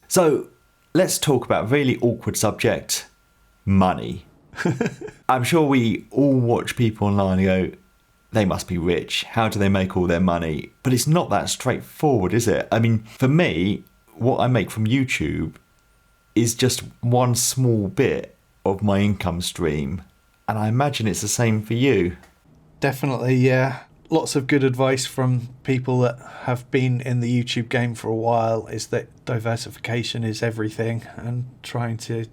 So let's talk about a really awkward subject, money. I'm sure we all watch people online and go, they must be rich. How do they make all their money? But it's not that straightforward, is it? I mean, for me, what I make from YouTube is just one small bit of my income stream. And I imagine it's the same for you. Definitely, yeah. Lots of good advice from people that have been in the YouTube game for a while is that diversification is everything, and trying to,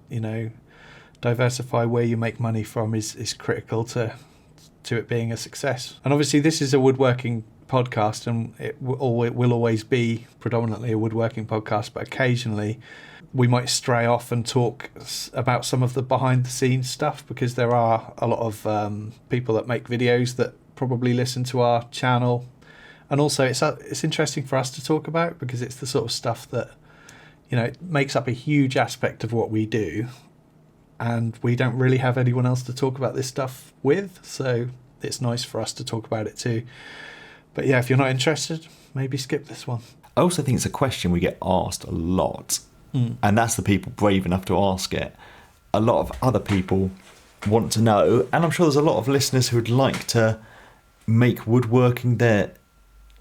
diversify where you make money from is critical to it being a success. And obviously this is a woodworking podcast, and it will always be predominantly a woodworking podcast, but occasionally we might stray off and talk about some of the behind the scenes stuff, because there are a lot of people that make videos that probably listen to our channel, and also it's interesting for us to talk about because it's the sort of stuff that it makes up a huge aspect of what we do, and we don't really have anyone else to talk about this stuff with, so it's nice for us to talk about it too. But yeah, if you're not interested, maybe skip this one. I also think it's a question we get asked a lot, and that's the people brave enough to ask it. A lot of other people want to know, and I'm sure there's a lot of listeners who would like to make woodworking their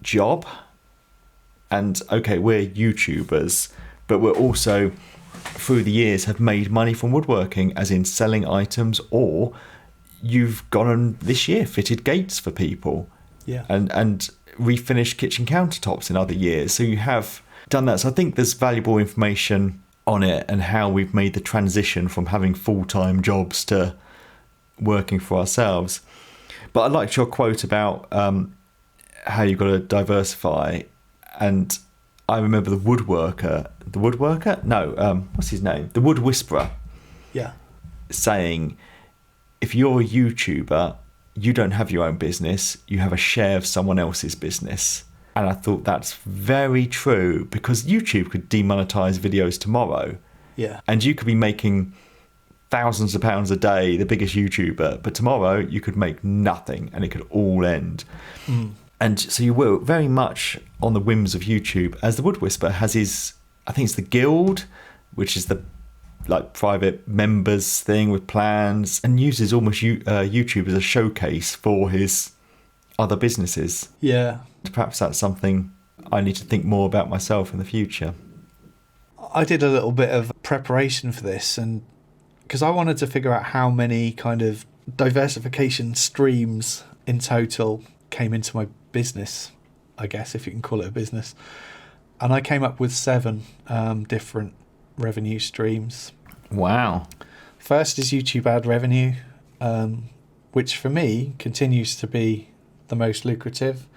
job. And okay, we're YouTubers, but we're also, through the years, have made money from woodworking, as in selling items, or you've gone and this year fitted gates for people, and refinished kitchen countertops in other years. So you have done that. So I think there's valuable information on it and how we've made the transition from having full-time jobs to working for ourselves. But I liked your quote about how you've got to diversify. And I remember the wood whisperer saying, if you're a YouTuber, you don't have your own business, you have a share of someone else's business. And I thought that's very true, because YouTube could demonetize videos tomorrow. Yeah. And you could be making thousands of pounds a day, the biggest YouTuber, but tomorrow you could make nothing and it could all end. And so you were very much on the whims of YouTube, as the Wood Whisperer has his, I think it's the Guild, which is the private members thing with plans, and uses almost YouTube as a showcase for his other businesses. Yeah. Perhaps that's something I need to think more about myself in the future. I did a little bit of preparation for this, and because I wanted to figure out how many kind of diversification streams in total came into my business, I guess, if you can call it a business. And I came up with 7 different revenue streams. Wow. First is YouTube ad revenue, which for me continues to be the most lucrative.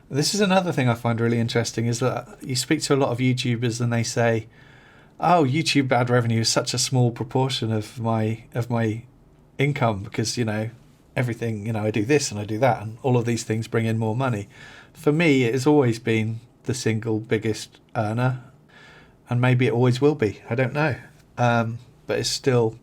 This is another thing I find really interesting, is that you speak to a lot of YouTubers and they say, oh, YouTube ad revenue is such a small proportion of my income, because everything, I do this and I do that, and all of these things bring in more money. For me, it has always been the single biggest earner, and maybe it always will be, I don't know, but it's still,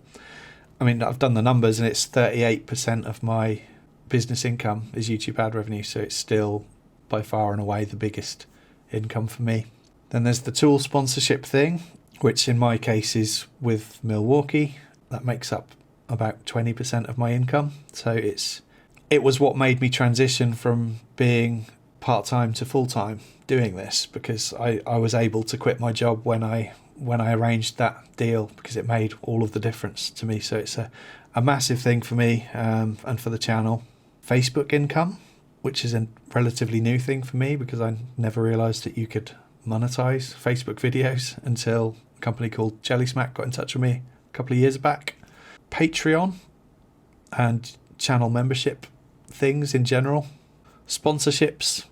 I've done the numbers, and it's 38% of my business income is YouTube ad revenue, so it's still by far and away the biggest income for me. Then there's the tool sponsorship thing, which in my case is with Milwaukee. That makes up about 20% of my income. So it was what made me transition from being part-time to full-time doing this, because I was able to quit my job when I arranged that deal, because it made all of the difference to me. So it's a massive thing for me and for the channel. Facebook income, which is a relatively new thing for me, because I never realised that you could monetize Facebook videos until a company called Jelly Smack got in touch with me a couple of years back. Patreon and channel membership things in general. Sponsorships.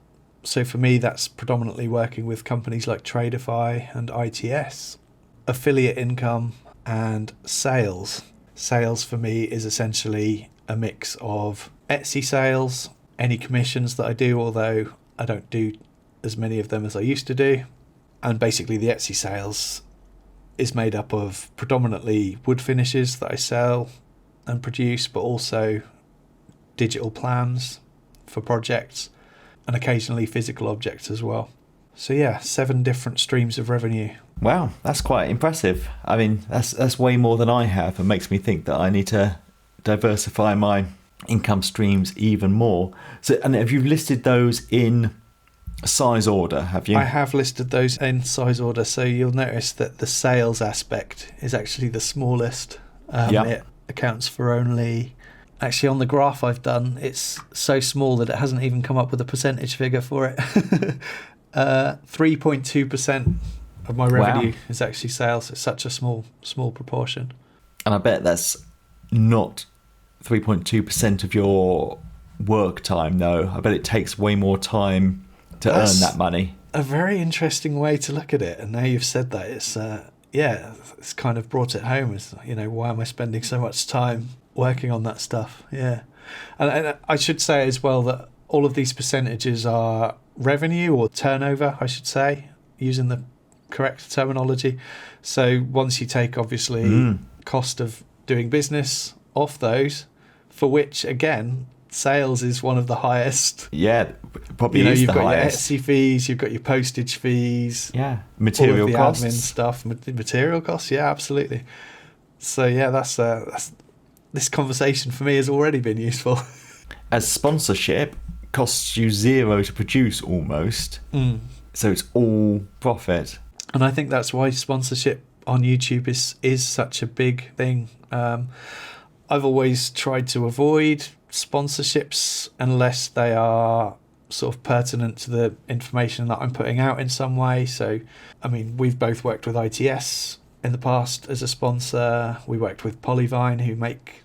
So for me, that's predominantly working with companies like Tradeify and ITS. Affiliate income and sales. Sales for me is essentially a mix of Etsy sales, any commissions that I do, although I don't do as many of them as I used to do. And basically the Etsy sales is made up of predominantly wood finishes that I sell and produce, but also digital plans for projects and occasionally physical objects as well. So yeah, 7 different streams of revenue Wow, that's quite impressive. I mean, that's way more than I have, and makes me think that I need to diversify my income streams even more. So, and have you listed those in size order, have you? I have listed those in size order, so you'll notice that the sales aspect is actually the smallest. It accounts for only... Actually, on the graph I've done, it's so small that it hasn't even come up with a percentage figure for it. 3.2% of my revenue is actually sales. It's such a small proportion. And I bet that's not 3.2% of your work time, though. I bet it takes way more time to earn that money. A very interesting way to look at it. And now you've said that, it's kind of brought it home. As why am I spending so much time working on that stuff? Yeah. And I should say as well that all of these percentages are revenue or turnover, I should say, using the correct terminology. So once you take, obviously, cost of doing business off those, for which, again, sales is one of the highest. Yeah, probably is the highest. You've got your Etsy fees, you've got your postage fees. Yeah, material costs. Admin stuff, material costs, yeah, absolutely. So, yeah, that's this conversation for me has already been useful. As sponsorship costs you zero to produce almost, so it's all profit. And I think that's why sponsorship on YouTube is such a big thing. I've always tried to avoid sponsorships unless they are sort of pertinent to the information that I'm putting out in some way. So, I mean, we've both worked with ITS in the past as a sponsor. We worked with Polyvine, who make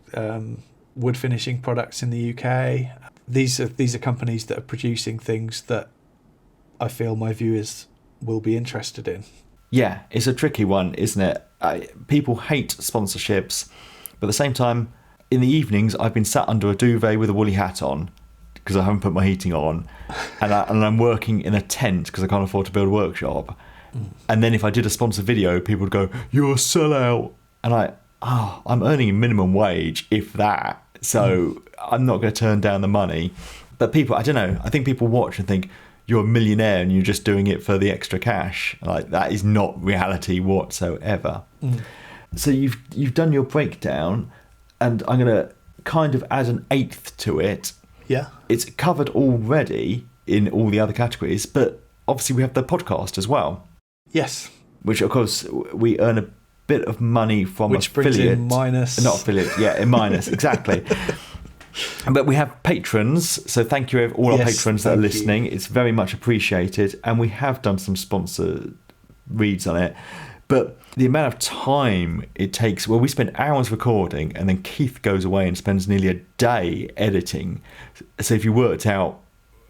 wood finishing products in the UK. These are companies that are producing things that I feel my viewers will be interested in. Yeah, it's a tricky one, isn't it? People hate sponsorships, but at the same time, in the evenings, I've been sat under a duvet with a woolly hat on because I haven't put my heating on, and I'm working in a tent because I can't afford to build a workshop. And then if I did a sponsored video, people would go, "You're a sellout," and I'm earning minimum wage, if that. So I'm not going to turn down the money. But people, I don't know. I think people watch and think you're a millionaire and you're just doing it for the extra cash. Like, that is not reality whatsoever. So you've done your breakdown. And I'm going to kind of add an eighth to it. Yeah. It's covered already in all the other categories, but obviously we have the podcast as well. Yes. Which, of course, we earn a bit of money from which affiliate. Brings in minus. Not affiliate, yeah, in minus, exactly. But we have patrons, so thank you all our patrons that are listening. It's very much appreciated. And we have done some sponsor reads on it. But the amount of time it takes, we spend hours recording and then Keith goes away and spends nearly a day editing. So if you worked out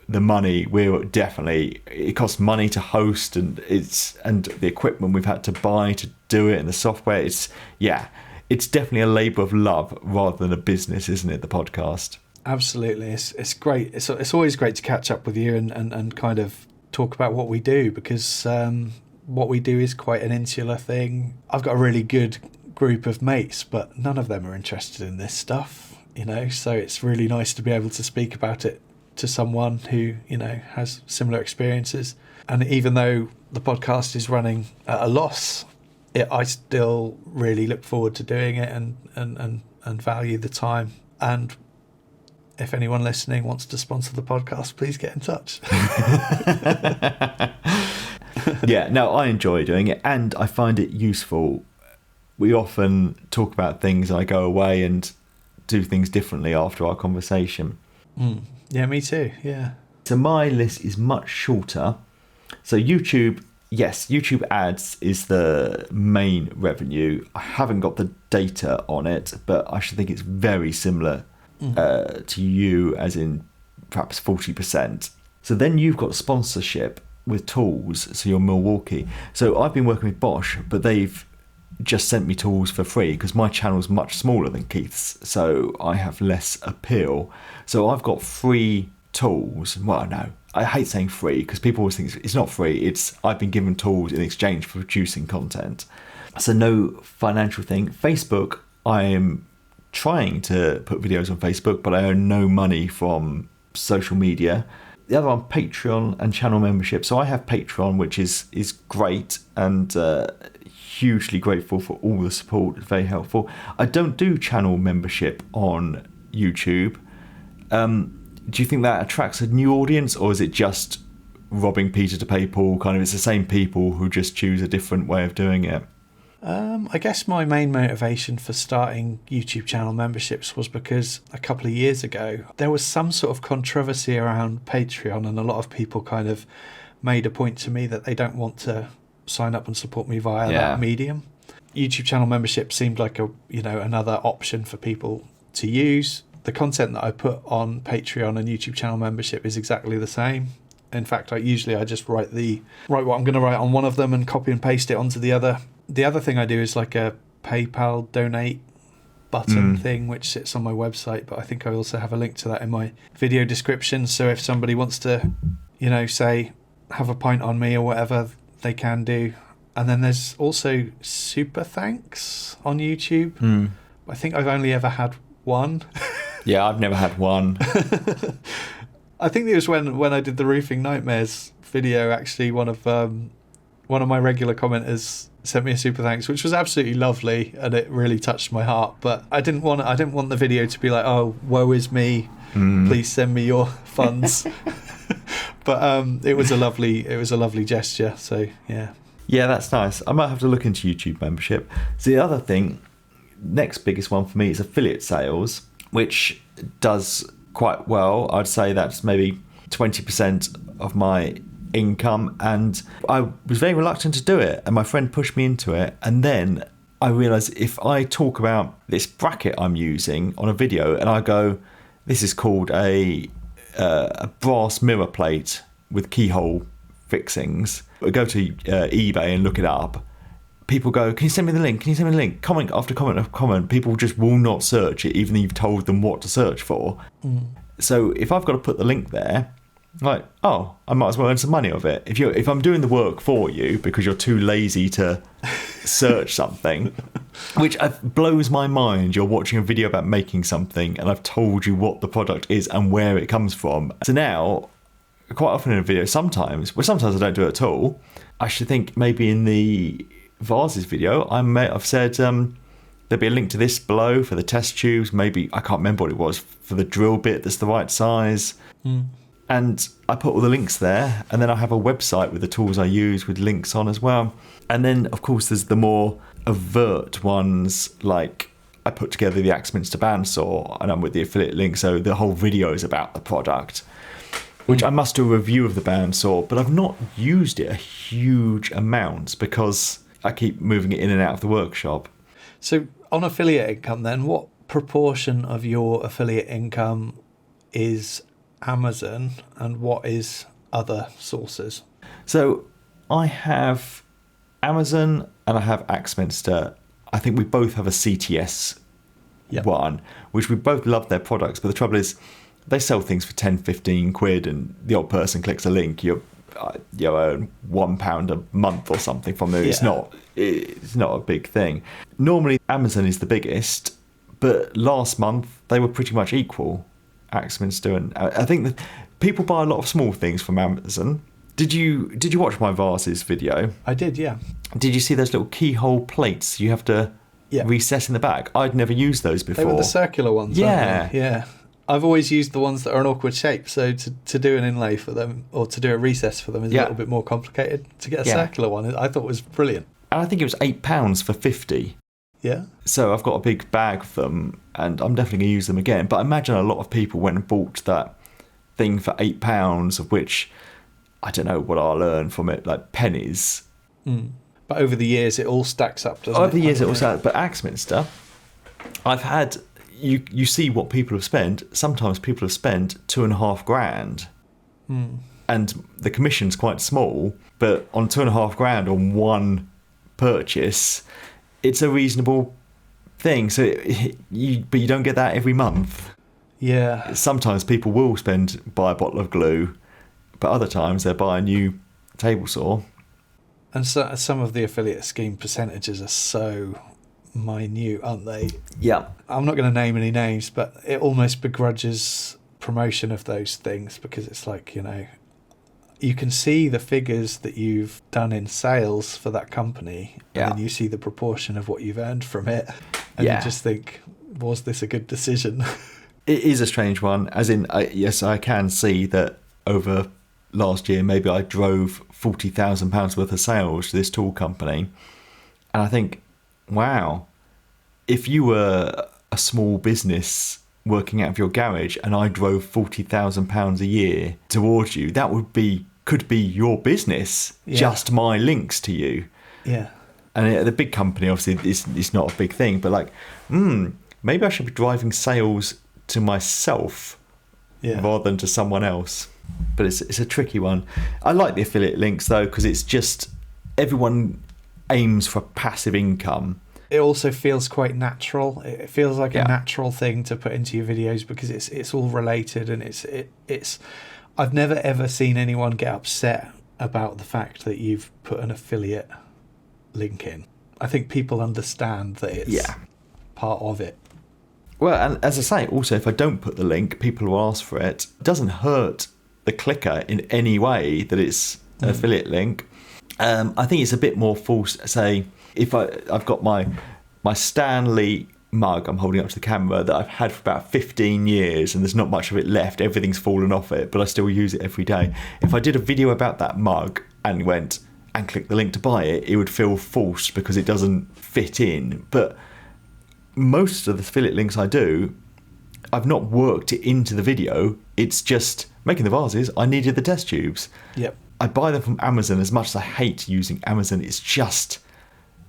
the money, it costs money to host and the equipment we've had to buy to do it and the software. It's definitely a labour of love rather than a business, isn't it, the podcast? Absolutely. It's great. It's always great to catch up with you and kind of talk about what we do, because what we do is quite an insular thing. I've got a really good group of mates, but none of them are interested in this stuff, so it's really nice to be able to speak about it to someone who, has similar experiences. And even though the podcast is running at a loss, I still really look forward to doing it and value the time. And if anyone listening wants to sponsor the podcast, please get in touch. Yeah, no, I enjoy doing it and I find it useful. We often talk about things and I go away and do things differently after our conversation. Yeah, me too, yeah. So my list is much shorter. So YouTube ads is the main revenue. I haven't got the data on it, but I should think it's very similar to you, as in perhaps 40%. So then you've got sponsorship with tools, so you're Milwaukee. So I've been working with Bosch, but they've just sent me tools for free because my channel's much smaller than Keith's, so I have less appeal. So I've got free tools. Well, no, I hate saying free because people always think it's not free. I've been given tools in exchange for producing content. So no financial thing. Facebook, I am trying to put videos on Facebook, but I earn no money from social media. the other one, Patreon and channel membership. So I have Patreon, which is great, and hugely grateful for all the support. It's very helpful. I don't do channel membership on YouTube. Do you think that attracts a new audience, or is it just robbing Peter to pay Paul? Kind of, it's the same people who just choose a different way of doing it. I guess my main motivation for starting YouTube channel memberships was because a couple of years ago there was some sort of controversy around Patreon, and a lot of people kind of made a point to me that they don't want to sign up and support me via that medium. YouTube channel membership seemed like another option for people to use. The content that I put on Patreon and YouTube channel membership is exactly the same. In fact, I just write what I'm going to write on one of them and copy and paste it onto the other. The other thing I do is like a PayPal donate button thing, which sits on my website, but I think I also have a link to that in my video description. So if somebody wants to, say, have a pint on me or whatever, they can do. And then there's also super thanks on YouTube. I think I've only ever had one. Yeah, I've never had one. I think it was when I did the Roofing Nightmares video, actually, one of my regular commenters sent me a super thanks, which was absolutely lovely, and it really touched my heart. But I didn't want the video to be like, oh, woe is me, please send me your funds. But it was a lovely gesture. So yeah. Yeah, that's nice. I might have to look into YouTube membership. So the other thing, next biggest one for me is affiliate sales, which does quite well. I'd say that's maybe 20% of my income, and I was very reluctant to do it, and my friend pushed me into it, and then I realised if I talk about this bracket I'm using on a video and I go, this is called a brass mirror plate with keyhole fixings, I go to eBay and look it up, people go, can you send me the link, comment after comment after comment, people just will not search it even though you've told them what to search for. So if I've got to put the link there, like, oh, I might as well earn some money of it. If I'm doing the work for you because you're too lazy to search something, which blows my mind. You're watching a video about making something and I've told you what the product is and where it comes from. So now, quite often in a video, sometimes I don't do it at all. I should think maybe in the vases video, I've said there'll be a link to this below for the test tubes. Maybe, I can't remember what it was, for the drill bit that's the right size. And I put all the links there, and then I have a website with the tools I use with links on as well. And then, of course, there's the more overt ones, like I put together the Axminster bandsaw, and I'm with the affiliate link, so the whole video is about the product, which I must do a review of the bandsaw, but I've not used it a huge amount because I keep moving it in and out of the workshop. So on affiliate income then, what proportion of your affiliate income is Amazon and what is other sources? So I have Amazon and I have Axminster. I think we both have a CTS one, which we both love their products, but the trouble is they sell things for 10, 15 quid and the old person clicks a link, you earn £1 a month or something from there. It's not a big thing. Normally Amazon is the biggest, but last month they were pretty much equal. Axminster, and I think that people buy a lot of small things from Amazon. Did you watch my vases video? I did, yeah. Did you see those little keyhole plates you have to recess in the back? I'd never used those before. They were the circular ones. Yeah. I've always used the ones that are an awkward shape, so to do an inlay for them or to do a recess for them is a little bit more complicated. To get a circular one, I thought was brilliant. And I think it was £8 for 50. Yeah. So I've got a big bag of them and I'm definitely going to use them again. But I imagine a lot of people went and bought that thing for £8, of which I don't know what I'll earn from it, like pennies. But over the years, it all stacks up, doesn't it? Over the years, it all stacks up. But Axminster, I've had, you see what people have spent. Sometimes people have spent £2,500. And the commission's quite small, but on £2,500 on one purchase, it's a reasonable thing. So but you don't get that every month. Yeah. Sometimes people will buy a bottle of glue, but other times they'll buy a new table saw. And so, some of the affiliate scheme percentages are so minute, aren't they? Yeah. I'm not going to name any names, but it almost begrudges promotion of those things, because it's like, you know, you can see the figures that you've done in sales for that company, and then you see the proportion of what you've earned from it, and you just think, was this a good decision? It is a strange one, as in, yes, I can see that over last year, maybe I drove £40,000 worth of sales to this tool company. And I think, wow, if you were a small business working out of your garage and I drove £40,000 a year towards you, that could be your business, just my links to you. Yeah. And the big company, obviously, it's not a big thing, but like, maybe I should be driving sales to myself rather than to someone else. But it's a tricky one. I like the affiliate links though, because it's just, everyone aims for passive income. It also feels quite natural. It feels like a natural thing to put into your videos, because it's all related, and it's I've never ever seen anyone get upset about the fact that you've put an affiliate link in. I think people understand that it's part of it. Well, and as I say, also, if I don't put the link, people will ask for it. It doesn't hurt the clicker in any way that it's an affiliate link. I think it's a bit more false. Say, if I've got my Stanley mug I'm holding up to the camera that I've had for about 15 years and there's not much of it left, everything's fallen off it, but I still use it every day. If I did a video about that mug and went and clicked the link to buy it, it would feel false because it doesn't fit in. But most of the affiliate links I do, I've not worked it into the video. It's just making the vases. I needed the test tubes. Yep. I buy them from Amazon. As much as I hate using Amazon, it's just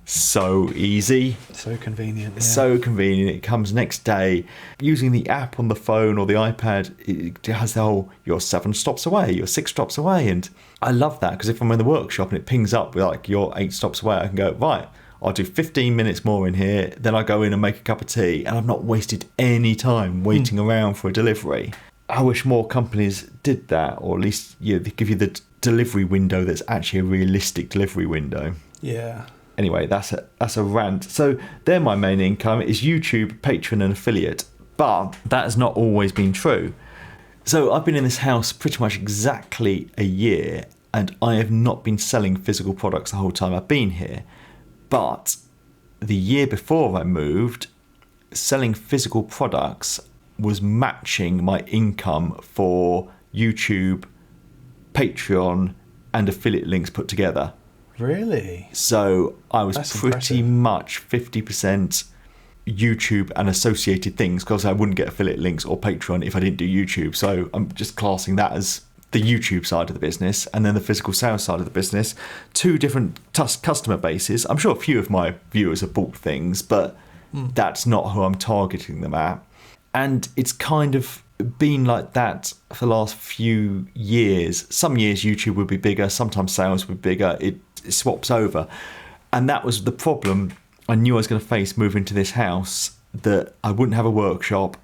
so easy. So convenient. Yeah. So convenient. It comes next day. Using the app on the phone or the iPad, it has the whole, you're 7 stops away, you're 6 stops away. And I love that, because if I'm in the workshop and it pings up with like, you're 8 stops away, I can go, right, I'll do 15 minutes more in here, then I go in and make a cup of tea, and I've not wasted any time waiting around for a delivery. I wish more companies did that, or at least they give you the delivery window that's actually a realistic delivery window. Yeah. Anyway, that's a rant. So they're my main income, is YouTube, Patreon and affiliate. But that has not always been true. So I've been in this house pretty much exactly a year, and I have not been selling physical products the whole time I've been here. But the year before I moved, selling physical products was matching my income for YouTube, Patreon, and affiliate links put together. Really? So I was That's pretty impressive. much 50% YouTube and associated things, because I wouldn't get affiliate links or Patreon if I didn't do YouTube. So I'm just classing that as the YouTube side of the business, and then the physical sales side of the business. 2 different customer bases. I'm sure a few of my viewers have bought things, but that's not who I'm targeting them at. And it's kind of been like that for the last few years. Some years YouTube would be bigger, sometimes sales would be bigger. It swaps over. And that was the problem I knew I was going to face moving to this house, that I wouldn't have a workshop.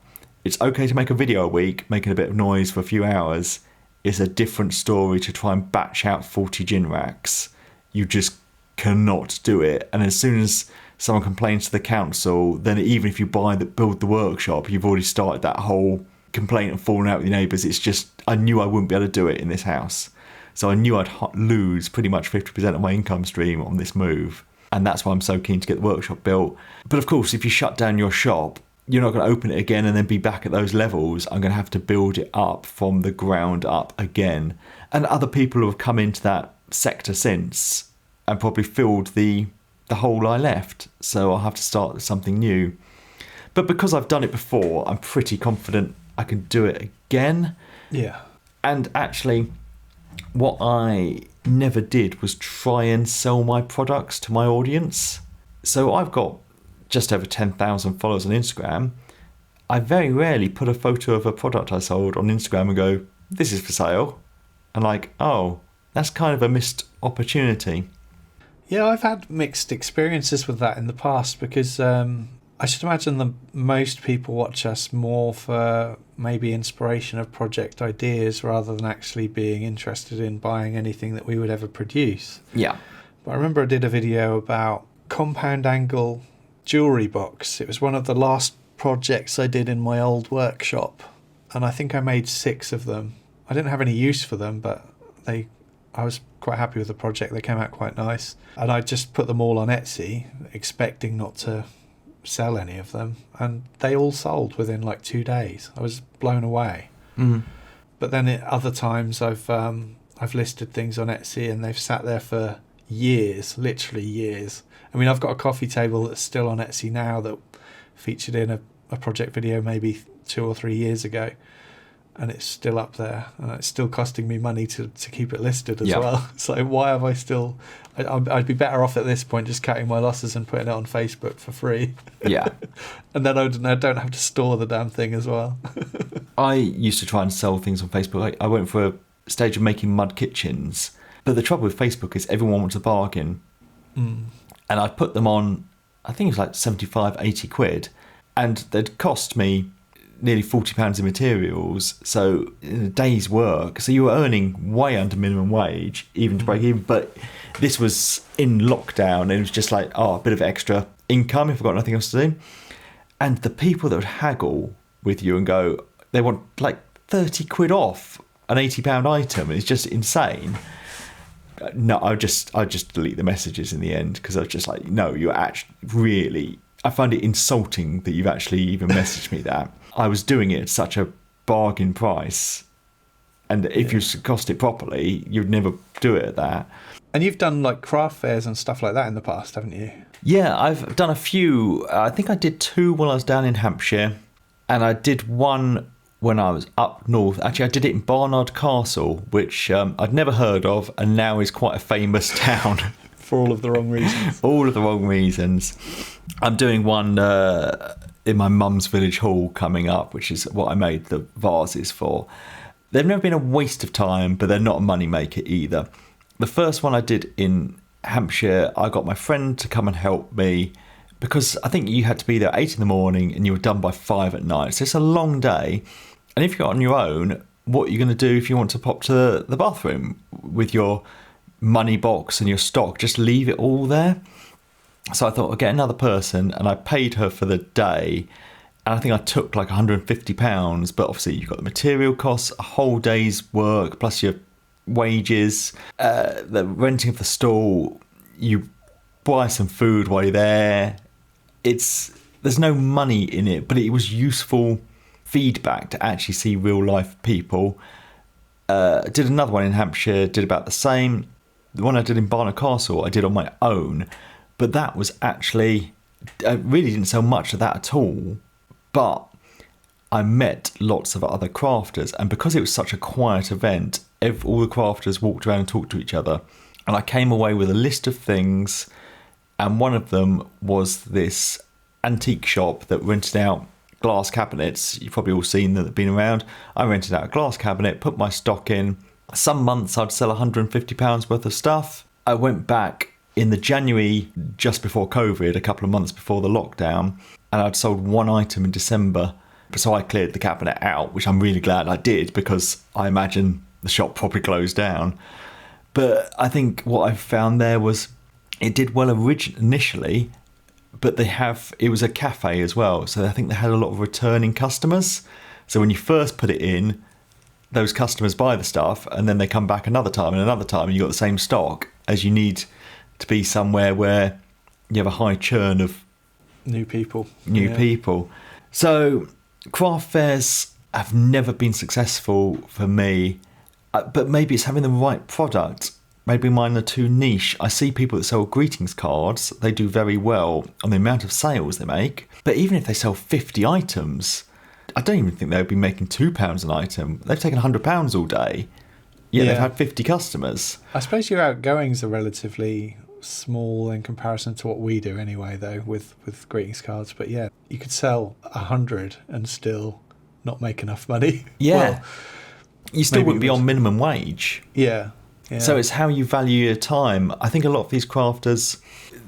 It's okay to make a video a week, making a bit of noise for a few hours. It's a different story to try and batch out 40 gin racks. You just cannot do it. And as soon as someone complains to the council, then even if you build the workshop, you've already started that whole complaint and falling out with your neighbours. It's just, I knew I wouldn't be able to do it in this house. So I knew I'd lose pretty much 50% of my income stream on this move. And that's why I'm so keen to get the workshop built. But of course, if you shut down your shop, you're not going to open it again and then be back at those levels. I'm going to have to build it up from the ground up again. And other people who have come into that sector since and probably filled the hole I left. So I'll have to start something new. But because I've done it before, I'm pretty confident I can do it again. Yeah. And actually, what I never did was try and sell my products to my audience. So I've got just over 10,000 followers on Instagram. I very rarely put a photo of a product I sold on Instagram and go, this is for sale. And like, oh, that's kind of a missed opportunity. Yeah, I've had mixed experiences with that in the past, because I should imagine that most people watch us more for maybe inspiration of project ideas rather than actually being interested in buying anything that we would ever produce. Yeah. But I remember I did a video about compound angle jewellery box. It was one of the last projects I did in my old workshop. and I think I made 6 of them. I didn't have any use for them, but I was quite happy with the project. They came out quite nice. And I just put them all on Etsy, expecting not to sell any of them. And they all sold within like 2 days. I was blown away. Mm. But then at other times I've listed things on Etsy and they've sat there for years, literally years. I mean, I've got a coffee table that's still on Etsy now that featured in a project video maybe 2 or 3 years ago. And it's still up there, and it's still costing me money to keep it listed as well. So why have I still... I'd be better off at this point just cutting my losses and putting it on Facebook for free. Yeah. And then I don't have to store the damn thing as well. I used to try and sell things on Facebook. I went for a stage of making mud kitchens. But the trouble with Facebook is everyone wants a bargain. Mm. And I put them on, I think it was like 75, 80 quid. And they'd cost me nearly £40 in materials, so in a day's work. So you were earning way under minimum wage, even to break even. But this was in lockdown, and it was just like, a bit of extra income if I've got nothing else to do. And the people that would haggle with you and go, they want like 30 quid off an £80 item, it's just insane. No, I just delete the messages in the end, because I was just like, no, you're actually really... I find it insulting that you've actually even messaged me that. I was doing it at such a bargain price, and if you cost it properly, you'd never do it at that. And you've done like craft fairs and stuff like that in the past, haven't you? Yeah, I've done a few. I think I did 2 while I was down in Hampshire, and I did one when I was up north. Actually, I did it in Barnard Castle, which I'd never heard of, and now is quite a famous town. For all of the wrong reasons. All of the wrong reasons. I'm doing one in my mum's village hall coming up, which is what I made the vases for. They've never been a waste of time, but they're not a money maker either. The first one I did in Hampshire, I got my friend to come and help me, because I think you had to be there at 8 in the morning and you were done by 5 at night. So it's a long day. And if you're on your own, what are you going to do if you want to pop to the bathroom with your money box and your stock? Just leave it all there. So I thought I'd get another person, and I paid her for the day, and I think I took like £150, but obviously you've got the material costs, a whole day's work, plus your wages, the renting of the stall, you buy some food while you're there. There's no money in it, but it was useful feedback to actually see real life people. Did another one in Hampshire, did about the same. The one I did in Barnard Castle, I did on my own, but that was actually, I really didn't sell much of that at all, but I met lots of other crafters, and because it was such a quiet event, all the crafters walked around and talked to each other, and I came away with a list of things, and one of them was this antique shop that rented out glass cabinets. You've probably all seen that, been around. I rented out a glass cabinet, put my stock in. Some months I'd sell £150 worth of stuff. I went back in the January, just before COVID, a couple of months before the lockdown, and I'd sold one item in December. So I cleared the cabinet out, which I'm really glad I did, because I imagine the shop probably closed down. But I think what I found there was it did well initially, but it was a cafe as well. So I think they had a lot of returning customers. So when you first put it in, those customers buy the stuff, and then they come back another time, and you got the same stock, as you need to be somewhere where you have a high churn of new people. So craft fairs have never been successful for me, but maybe it's having the right product. Maybe mine are too niche. I see people that sell greetings cards, they do very well on the amount of sales they make, but even if they sell 50 items, I don't even think they would be making £2 an item. They've taken £100 all day. Yeah, they've had 50 customers. I suppose your outgoings are relatively small in comparison to what we do anyway, though, with greetings cards. But yeah, you could sell 100 and still not make enough money. Yeah. Well, you still wouldn't be on minimum wage. Yeah. So it's how you value your time. I think a lot of these crafters,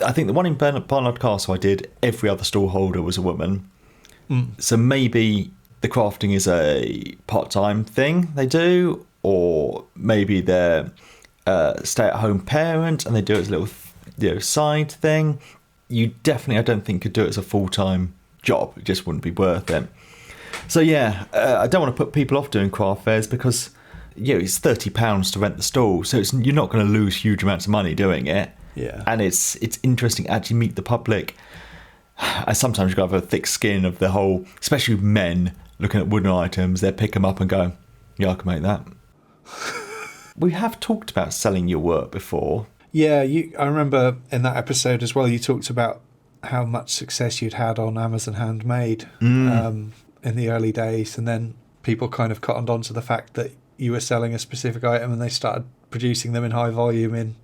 I think the one in Barnard Castle I did, every other stallholder was a woman. So maybe the crafting is a part-time thing they do, or maybe they're a stay-at-home parent and they do it as a little side thing. You definitely, I don't think, could do it as a full-time job. It just wouldn't be worth it. So yeah, I don't want to put people off doing craft fairs because it's £30 to rent the stall, so you're not going to lose huge amounts of money doing it. Yeah. And it's interesting to actually meet the public. I sometimes you've got to have a thick skin of the whole, especially men looking at wooden items, they pick them up and go, yeah, I can make that. We have talked about selling your work before. Yeah, I remember in that episode as well, you talked about how much success you'd had on Amazon Handmade in the early days, and then people kind of cottoned on to the fact that you were selling a specific item and they started producing them in high volume and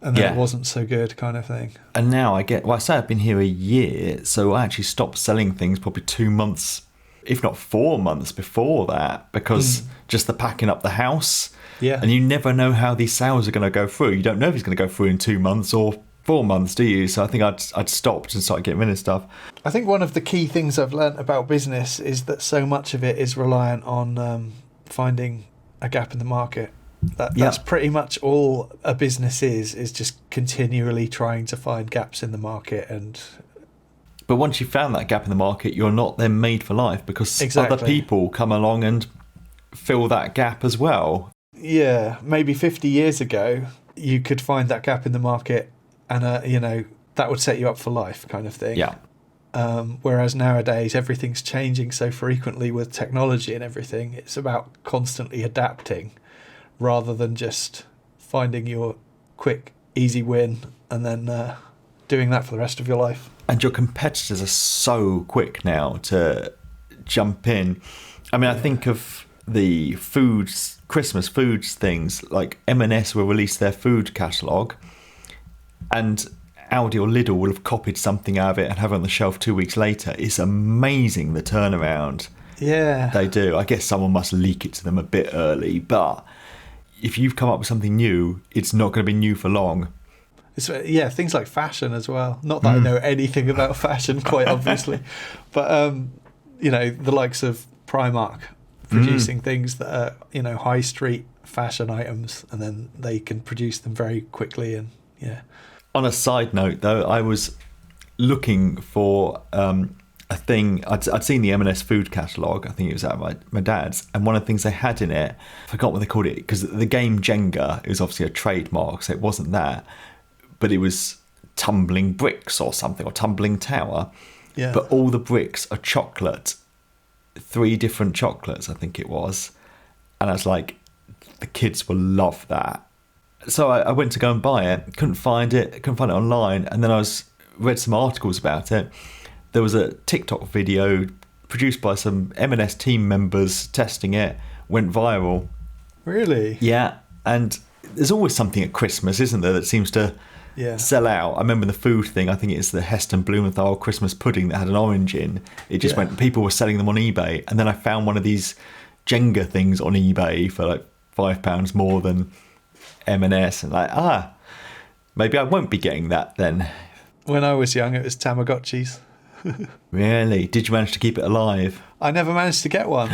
then it wasn't so good kind of thing. And now I say I've been here a year, so I actually stopped selling things probably 2 months, if not 4 months before that, because just the packing up the house. Yeah. And you never know how these sales are going to go through. You don't know if it's going to go through in 2 months or 4 months, do you? So I think I'd stopped and started getting rid of stuff. I think one of the key things I've learnt about business is that so much of it is reliant on finding a gap in the market. That's pretty much all a business is just continually trying to find gaps in the market. But once you've found that gap in the market, you're not then made for life, because Exactly. other people come along and fill that gap as well. Yeah, maybe 50 years ago, you could find that gap in the market and, that would set you up for life kind of thing. Yeah. Whereas nowadays, everything's changing so frequently with technology and everything. It's about constantly adapting rather than just finding your quick, easy win and then doing that for the rest of your life. And your competitors are so quick now to jump in. I mean, I think of the Christmas foods things, like M&S will release their food catalogue and Aldi or Lidl will have copied something out of it and have it on the shelf 2 weeks later. It's amazing the turnaround they do. I guess someone must leak it to them a bit early, but if you've come up with something new, it's not going to be new for long. Things like fashion as well. Not that I know anything about fashion, quite obviously, but the likes of Primark producing things that are high street fashion items, and then they can produce them very quickly. And on a side note, though, I was looking for a thing. I'd seen the M&S food catalogue. I think it was at my dad's, and one of the things they had in it, I forgot what they called it, because the game Jenga is obviously a trademark, so it wasn't that, but it was tumbling bricks or something, or tumbling tower. Yeah. But all the bricks are chocolate, 3 different chocolates, I think it was, and I was like, the kids will love that. So I went to go and buy it, couldn't find it online, and then I read some articles about it. There was a TikTok video produced by some M&S team members testing it, went viral. Really? Yeah, and there's always something at Christmas, isn't there, that seems to sell out. I remember the food thing, I think it's the Heston Blumenthal Christmas pudding that had an orange in. It just went, people were selling them on eBay, and then I found one of these Jenga things on eBay for like £5 more than M&S, and maybe I won't be getting that then. When I was young, it was Tamagotchis. Really? Did you manage to keep it alive? I never managed to get one.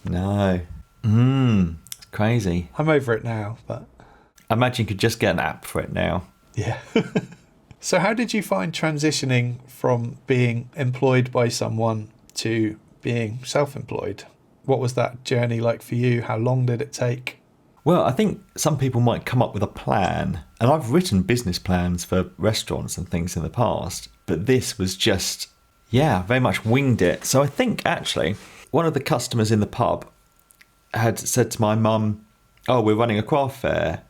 No. It's crazy. I'm over it now, but I imagine you could just get an app for it now. Yeah. So how did you find transitioning from being employed by someone to being self-employed? What was that journey like for you? How long did it take? Well, I think some people might come up with a plan, and I've written business plans for restaurants and things in the past, but this was just, very much winged it. So I think actually one of the customers in the pub had said to my mum, oh, we're running a craft fair.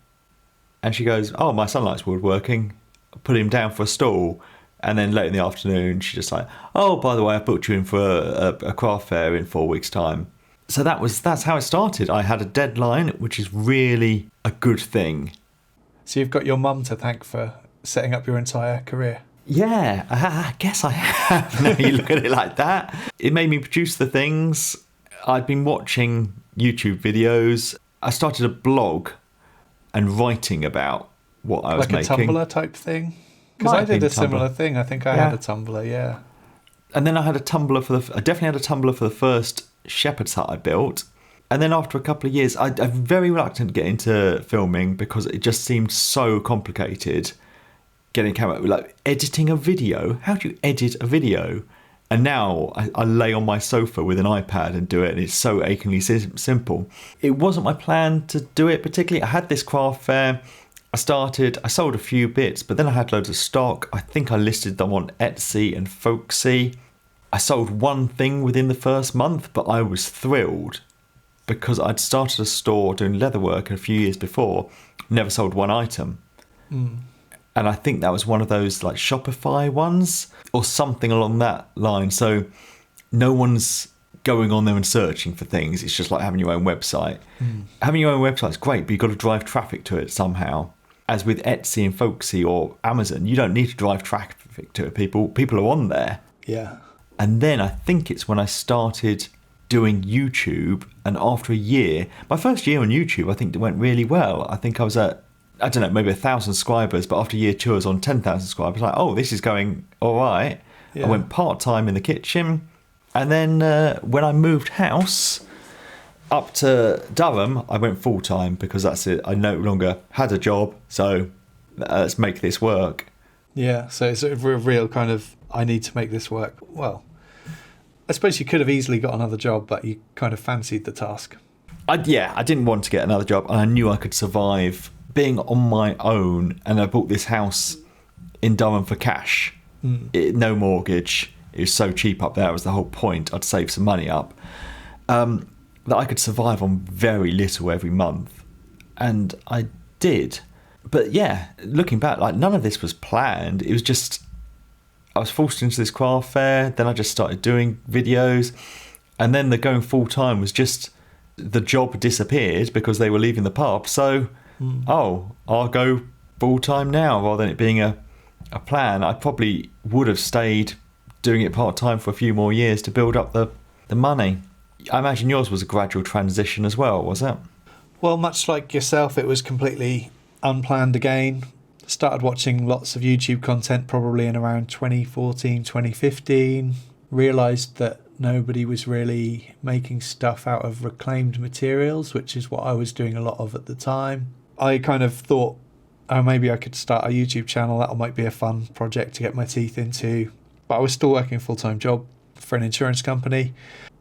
And she goes, oh, my son likes woodworking. I put him down for a stall. And then late in the afternoon, she's just like, oh, by the way, I booked you in for a craft fair in 4 weeks' time. So that's how it started. I had a deadline, which is really a good thing. So you've got your mum to thank for setting up your entire career. Yeah, I guess I have. Now you look at it like that. It made me produce the things. I'd been watching YouTube videos. I started a blog and writing about what I was making. Like a Tumblr type thing? Because I did a similar thing. I think I had a Tumblr, yeah. And then I had a Tumblr I definitely had a Tumblr for the first shepherd's hut I built. And then after a couple of years, I'm very reluctant to get into filming because it just seemed so complicated. Getting a camera, like editing a video. How do you edit a video? And now I lay on my sofa with an iPad and do it, and it's so achingly simple. It wasn't my plan to do it particularly. I had this craft fair. I sold a few bits, but then I had loads of stock. I think I listed them on Etsy and Folksy. I sold one thing within the first month, but I was thrilled because I'd started a store doing leatherwork a few years before, never sold one item. And I think that was one of those like Shopify ones or something along that line. So no one's going on there and searching for things. It's just like having your own website. Having your own website is great, but you've got to drive traffic to it somehow. As with Etsy and Folksy or Amazon, you don't need to drive traffic to it. People are on there. Yeah. And then I think it's when I started doing YouTube, and after a year, my first year on YouTube, I think it went really well. I think I was at, I don't know, maybe 1,000 subscribers, but after a year 2 I was on 10,000 subscribers. Like, oh, this is going all right. Yeah. I went part-time in the kitchen. And then when I moved house up to Durham, I went full-time because that's it. I no longer had a job, so let's make this work. Yeah, so it's a real kind of, I need to make this work. Well, I suppose you could have easily got another job, but you kind of fancied the task. I didn't want to get another job, and I knew I could survive being on my own. And I bought this house in Durham for cash, no mortgage. It was so cheap up there. It was the whole point. I'd save some money up, that I could survive on very little every month, and I did. But yeah, looking back, like none of this was planned. It was just I was forced into this craft fair. Then I just started doing videos, and then the going full time was just the job disappeared because they were leaving the pub. So, I'll go full time now rather than it being a plan. I probably would have stayed doing it part time for a few more years to build up the money. I imagine yours was a gradual transition as well, was it? Well, much like yourself, it was completely unplanned again. Started watching lots of YouTube content probably in around 2014, 2015. Realised that nobody was really making stuff out of reclaimed materials, which is what I was doing a lot of at the time. I kind of thought, oh, maybe I could start a YouTube channel. That might be a fun project to get my teeth into. But I was still working a full-time job for an insurance company.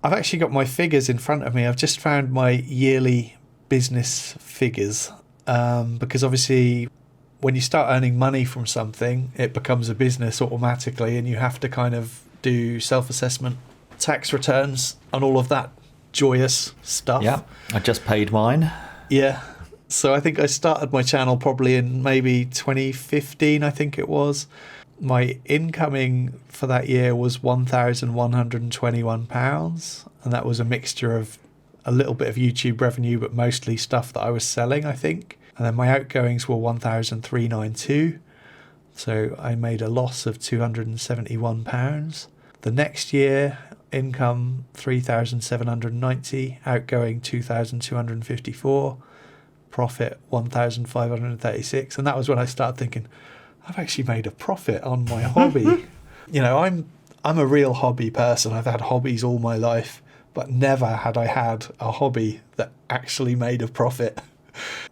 I've actually got my figures in front of me. I've just found my yearly business figures, because obviously when you start earning money from something, it becomes a business automatically, and you have to kind of do self-assessment, tax returns, and all of that joyous stuff. Yeah, I just paid mine. Yeah. So I think I started my channel probably in maybe 2015, I think it was. My incoming for that year was £1,121, and that was a mixture of a little bit of YouTube revenue, but mostly stuff that I was selling, I think. And then my outgoings were £1,392, so I made a loss of £271. The next year, income £3,790, outgoing £2,254, profit £1,536, and that was when I started thinking, I've actually made a profit on my hobby. You know, I'm a real hobby person. I've had hobbies all my life, but never had I had a hobby that actually made a profit.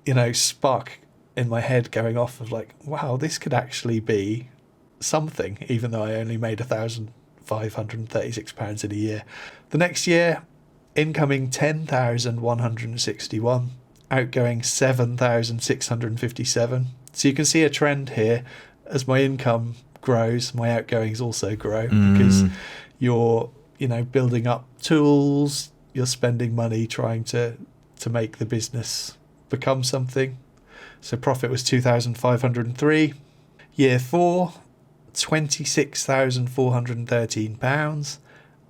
You know, spark in my head going off of like, wow, this could actually be something, even though I only made £1,536 in a year. The next year, incoming 10,161, outgoing 7,657. So you can see a trend here. As my income grows, my outgoings also grow, because you're, you know, building up tools, you're spending money trying to make the business become something. So profit was 2,503. Year 4, £26,413.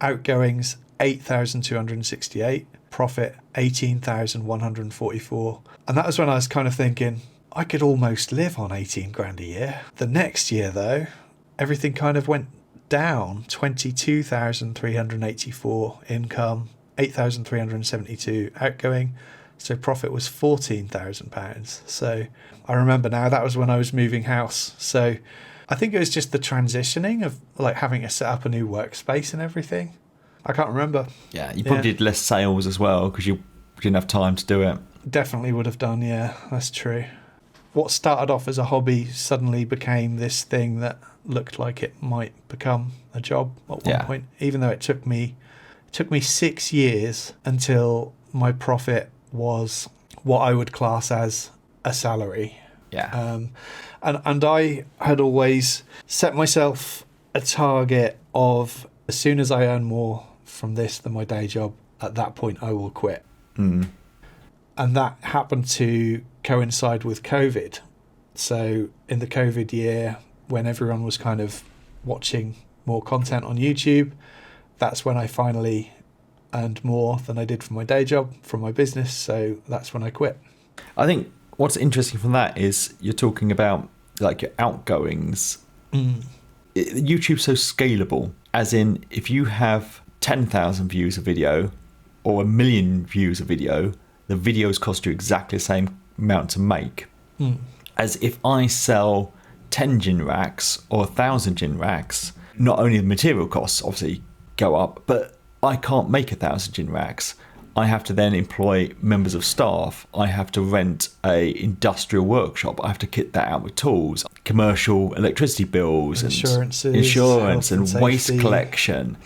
Outgoings 8,268. Profit 18,144. And that was when I was kind of thinking, I could almost live on 18 grand a year. The next year, though, everything kind of went down. 22,384 income, 8,372 outgoing. So profit was £14,000. So I remember now that was when I was moving house. So I think it was just the transitioning of like having to set up a new workspace and everything. I can't remember. Yeah, you probably did less sales as well because you didn't have time to do it. Definitely would have done, yeah, that's true. what started off as a hobby suddenly became this thing that looked like it might become a job at one point, even though it took me 6 years until my profit was what I would class as a salary. And I had always set myself a target of, as soon as I earn more from this than my day job, at that point I will quit. And that happened to coincide with COVID. So in the COVID year, when everyone was kind of watching more content on YouTube, that's when I finally earned more than I did from my day job, from my business. So that's when I quit. I think what's interesting from that is you're talking about like your outgoings. YouTube's so scalable, as in if you have 10,000 views a video or 1 million views a video, the videos cost you exactly the same amount to make. As if I sell 10 gin racks or 1,000 gin racks, not only the material costs obviously go up, but I can't make 1,000 gin racks. I have to then employ members of staff. I have to rent a industrial workshop. I have to kit that out with tools, commercial electricity bills, insurance and waste collection.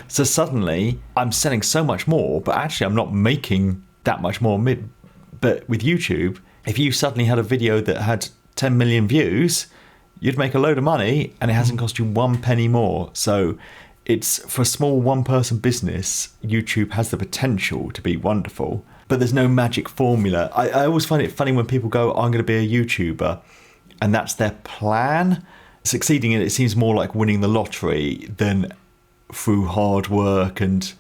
So suddenly I'm selling so much more, but actually I'm not making that much more. But with YouTube, if you suddenly had a video that had 10 million views, you'd make a load of money and it hasn't cost you 1 penny more. So it's, for a small one-person business, YouTube has the potential to be wonderful, but there's no magic formula. I always find it funny when people go, I'm going to be a YouTuber, and that's their plan. Succeeding in it seems more like winning the lottery than through hard work and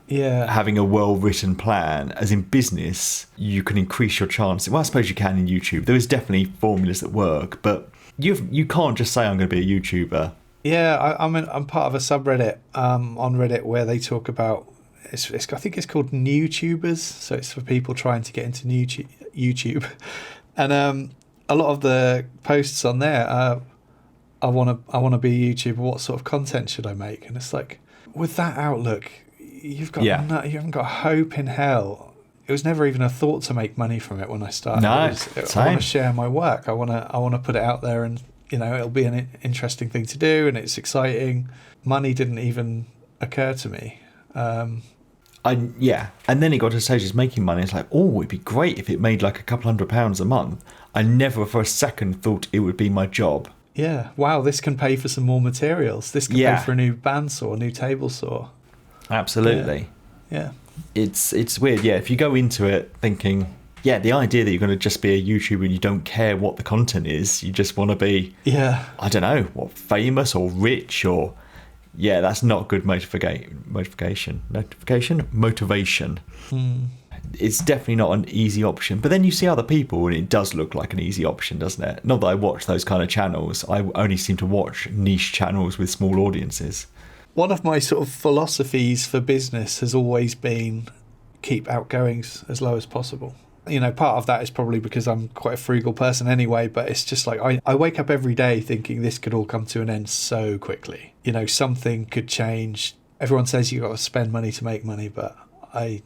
having a well-written plan. As in business, you can increase your chances. Well, I suppose you can in YouTube. There is definitely formulas that work, but you can't just say, I'm going to be a YouTuber. I'm part of a subreddit on Reddit where they talk about, I think it's called NewTubers, so it's for people trying to get into YouTube, and a lot of the posts on there are, I want to be a YouTuber. What sort of content should I make? And it's like, with that outlook, you haven't got hope in hell. It was never even a thought to make money from it when I started. I want to share my work. I want to put it out there, and it'll be an interesting thing to do, and it's exciting. Money didn't even occur to me. And then it got to the stage of making money. It's like, oh, it'd be great if it made like a couple £100 a month. I never for a second thought it would be my job. Yeah, wow, this can pay for some more materials. This can pay for a new bandsaw, a new table saw. Absolutely. Yeah. It's weird. Yeah, if you go into it thinking, the idea that you're going to just be a YouTuber and you don't care what the content is, you just want to be, I don't know, famous or rich or, that's not good motivation. It's definitely not an easy option. But then you see other people and it does look like an easy option, doesn't it? Not that I watch those kind of channels. I only seem to watch niche channels with small audiences. One of my sort of philosophies for business has always been keep outgoings as low as possible. Part of that is probably because I'm quite a frugal person anyway, but it's just like I wake up every day thinking this could all come to an end so quickly. Something could change. Everyone says you've got to spend money to make money, but I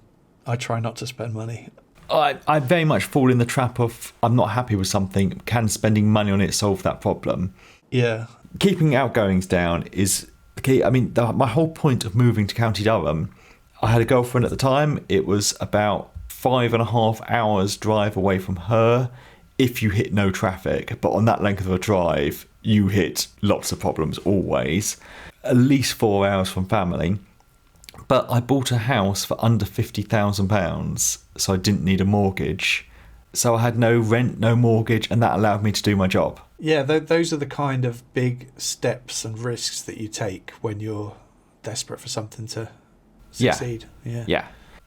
try not to spend money. I very much fall in the trap of, I'm not happy with something, can spending money on it solve that problem? Yeah. Keeping outgoings down is the key. I mean, my whole point of moving to County Durham, I had a girlfriend at the time. It was about 5.5 hours drive away from her if you hit no traffic, but on that length of a drive you hit lots of problems always. At least 4 hours from family. But I bought a house for under £50,000, so I didn't need a mortgage, so I had no rent, no mortgage, and that allowed me to do my job. Those are the kind of big steps and risks that you take when you're desperate for something to succeed.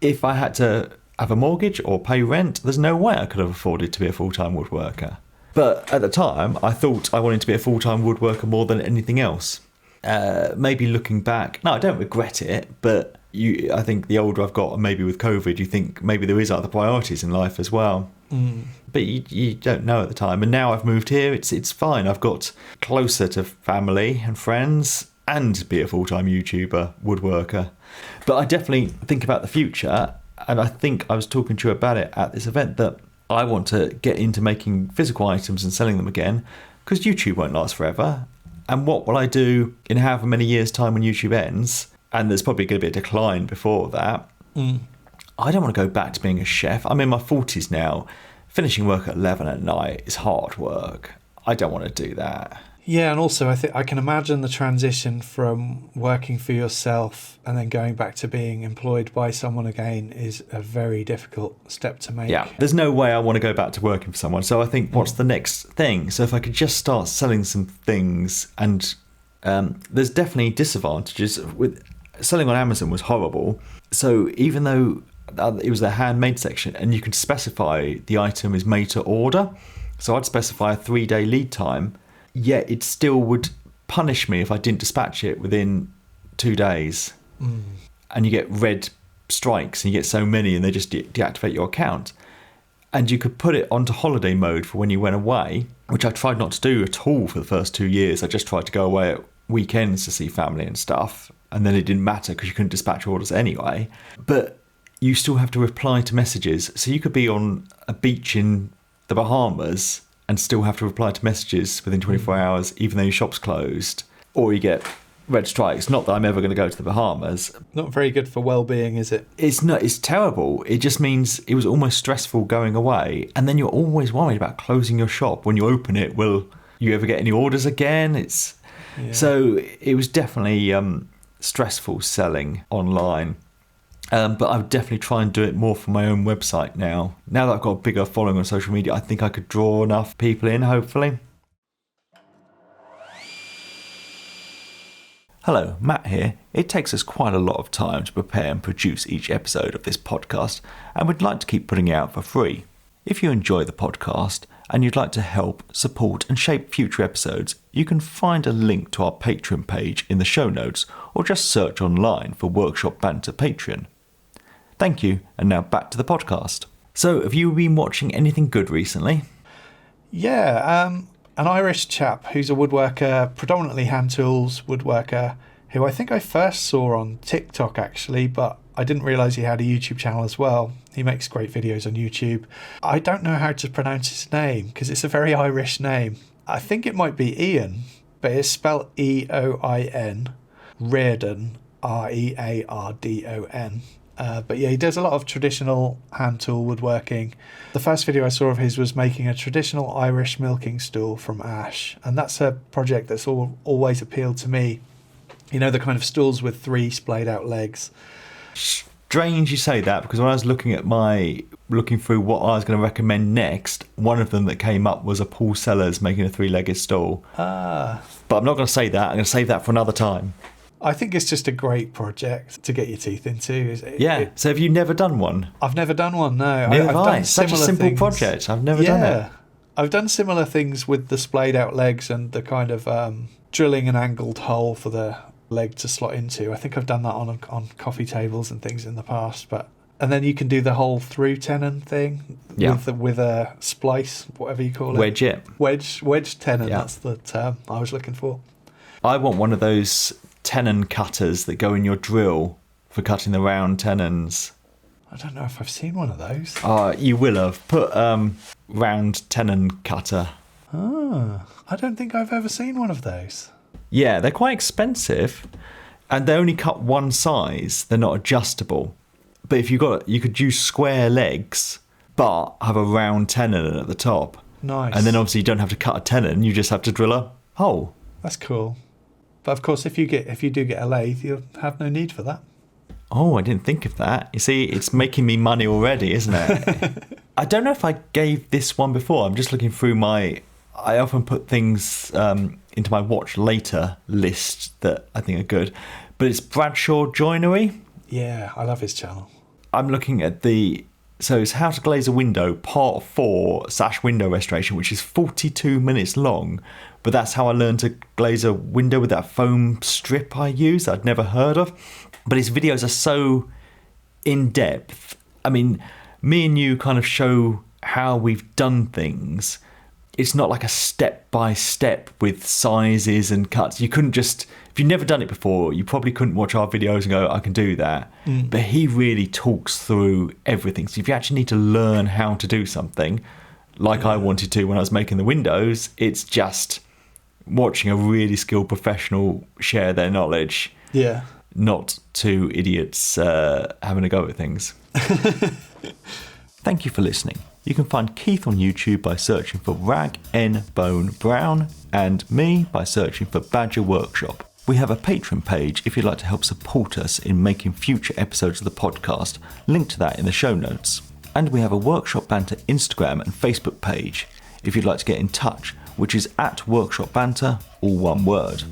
If I had to have a mortgage or pay rent, there's no way I could have afforded to be a full-time woodworker. But at the time, I thought I wanted to be a full-time woodworker more than anything else. Maybe looking back, no, I don't regret it, but I think the older I've got, and maybe with COVID, you think maybe there is other priorities in life as well. But you don't know at the time. And now I've moved here, it's fine. I've got closer to family and friends and be a full-time YouTuber, woodworker. But I definitely think about the future. And I think I was talking to you about it at this event, that I want to get into making physical items and selling them again, because YouTube won't last forever. And what will I do in however many years' time when YouTube ends? And there's probably going to be a decline before that. I don't want to go back to being a chef. I'm in my 40s now. Finishing work at 11 at night is hard work. I don't want to do that. Yeah, and also I think I can imagine the transition from working for yourself and then going back to being employed by someone again is a very difficult step to make. Yeah, there's no way I want to go back to working for someone. So I think, what's the next thing? So if I could just start selling some things, and there's definitely disadvantages with selling on Amazon was horrible. So even though it was the handmade section, and you can specify the item is made to order, so I'd specify a 3-day lead time. Yet it still would punish me if I didn't dispatch it within 2 days. And you get red strikes, and you get so many, and they just deactivate your account. And you could put it onto holiday mode for when you went away, which I tried not to do at all for the first 2 years. I just tried to go away at weekends to see family and stuff, and then it didn't matter because you couldn't dispatch orders anyway. But you still have to reply to messages. So you could be on a beach in the Bahamas and still have to reply to messages within 24 hours, even though your shop's closed, or you get red strikes. Not that I'm ever going to go to the Bahamas. Not very good for well-being, is it? It's not. It's terrible. It just means it was almost stressful going away, and then you're always worried about closing your shop when you open it. Will you ever get any orders again? So it was definitely stressful selling online. But I would definitely try and do it more for my own website now. Now that I've got a bigger following on social media, I think I could draw enough people in, hopefully. Hello, Matt here. It takes us quite a lot of time to prepare and produce each episode of this podcast, and we'd like to keep putting it out for free. If you enjoy the podcast and you'd like to help, support and shape future episodes, you can find a link to our Patreon page in the show notes, or just search online for Workshop Banter Patreon. Thank you, and now back to the podcast. So, have you been watching anything good recently? Yeah, an Irish chap who's a woodworker, predominantly hand tools woodworker, who I think I first saw on TikTok actually, but I didn't realise he had a YouTube channel as well. He makes great videos on YouTube. I don't know how to pronounce his name because it's a very Irish name. I think it might be Ian, but it's spelled E-O-I-N, Reardon, R-E-A-R-D-O-N. But yeah, he does a lot of traditional hand tool woodworking. The first video I saw of his was making a traditional Irish milking stool from ash, and that's a project that's always appealed to me. You know, the kind of stools with 3 splayed out legs. Strange you say that, because when I was looking through what I was going to recommend next, one of them that came up was a Paul Sellers making a 3-legged stool. But I'm not going to say that. I'm going to save that for another time. I think it's just a great project to get your teeth into. So have you never done one? I've never done one, no. Neither have I. Such a simple project. I've never done it. I've done similar things with the splayed out legs and the kind of drilling an angled hole for the leg to slot into. I think I've done that on coffee tables and things in the past. And then you can do the whole through tenon thing with a splice, whatever you call it. Wedge tenon, that's the term I was looking for. I want one of those tenon cutters that go in your drill for cutting the round tenons. I don't know if I've seen one of those. You will have. Put round tenon cutter. I don't think I've ever seen one of those. Yeah, they're quite expensive, and they only cut one size. They're not adjustable. But if you could use square legs, but have a round tenon at the top. Nice. And then obviously you don't have to cut a tenon. You just have to drill a hole. That's cool. But of course, if you do get a lathe, you'll have no need for that. Oh, I didn't think of that. You see, it's making me money already, isn't it? I don't know if I gave this one before. I'm just looking through I often put things into my watch later list that I think are good. But it's Bradshaw Joinery. Yeah, I love his channel. I'm looking at so it's How to Glaze a Window, Part 4, / Window Restoration, which is 42 minutes long. But that's how I learned to glaze a window with that foam strip I use I'd never heard of. But his videos are so in-depth. I mean, me and you kind of show how we've done things. it's not like a step by step with sizes and cuts. You couldn't just, if you've never done it before, you probably couldn't watch our videos and go, I can do that. But he really talks through everything. So if you actually need to learn how to do something, like I wanted to when I was making the windows, it's just watching a really skilled professional share their knowledge. Yeah. Not two idiots having a go at things. Thank you for listening. You can find Keith on YouTube by searching for Rag N Bone Brown and me by searching for Badger Workshop. We have a Patreon page if you'd like to help support us in making future episodes of the podcast. Link to that in the show notes. And we have a Workshop Banter Instagram and Facebook page if you'd like to get in touch, which is @Workshop Banter, all one word.